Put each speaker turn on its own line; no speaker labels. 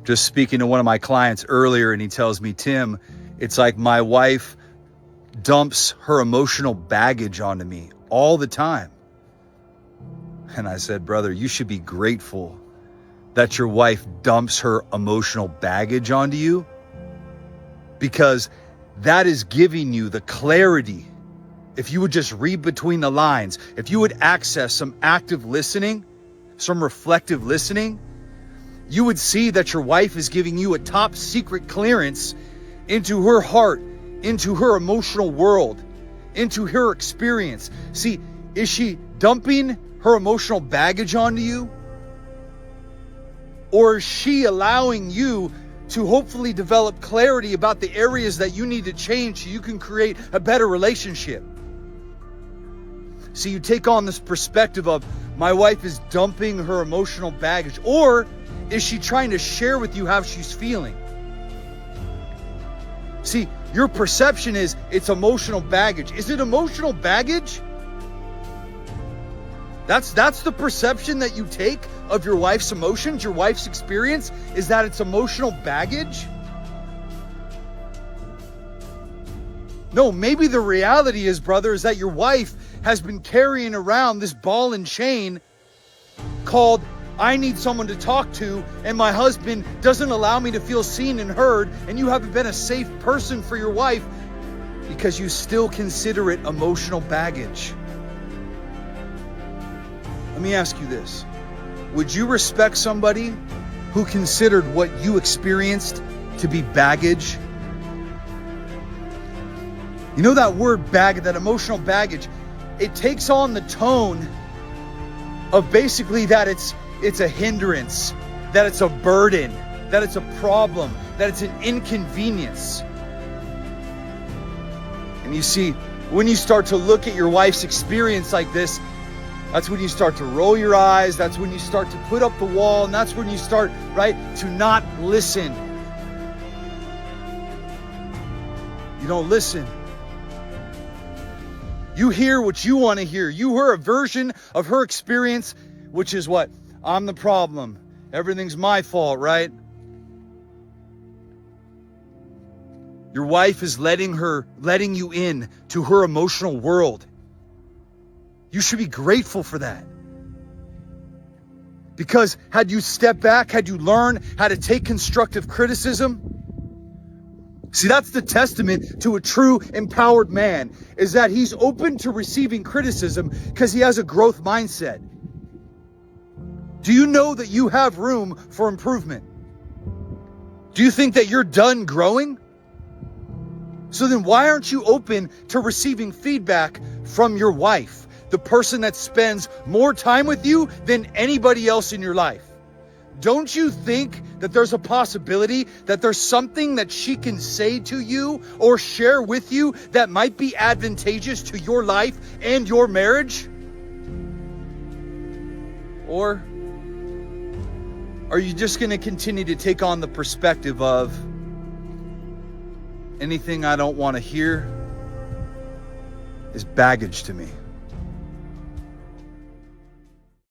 Just speaking to one of my clients earlier, and he tells me, Tim, it's like my wife dumps her emotional baggage onto me all the time. And I said, brother, you should be grateful that your wife dumps her emotional baggage onto you, because that is giving you the clarity. If you would just read between the lines, if you would access some active listening, some reflective listening, you would see that your wife is giving you a top secret clearance into her heart, into her emotional world, into her experience. See, is she dumping her emotional baggage onto you? Or is she allowing you to hopefully develop clarity about the areas that you need to change so you can create a better relationship? So you take on this perspective of, my wife is dumping her emotional baggage, or is she trying to share with you how she's feeling? See, your perception is it's emotional baggage. Is it emotional baggage? That's the perception that you take of your wife's emotions, your wife's experience, is that it's emotional baggage? No, maybe the reality is, brother, is that your wife has been carrying around this ball and chain called, I need someone to talk to, and my husband doesn't allow me to feel seen and heard, and you haven't been a safe person for your wife because you still consider it emotional baggage. Let me ask you this. Would you respect somebody who considered what you experienced to be baggage? You know that word baggage, that emotional baggage, it takes on the tone of basically that it's a hindrance, that it's a burden, that it's a problem, that it's an inconvenience. And you see, when you start to look at your wife's experience like this, that's when you start to roll your eyes, that's when you start to put up the wall, and that's when you start, right, to not listen. You don't listen. You hear what you want to hear. You hear a version of her experience, which is what? I'm the problem. Everything's my fault, right? Your wife is letting you in to her emotional world. You should be grateful for that. Because had you stepped back, had you learned how to take constructive criticism, see, that's the testament to a true empowered man, is that he's open to receiving criticism because he has a growth mindset. Do you know that you have room for improvement? Do you think that you're done growing? So then why aren't you open to receiving feedback from your wife, the person that spends more time with you than anybody else in your life? Don't you think that there's a possibility that there's something that she can say to you or share with you that might be advantageous to your life and your marriage? Or are you just going to continue to take on the perspective of, anything I don't want to hear is baggage to me?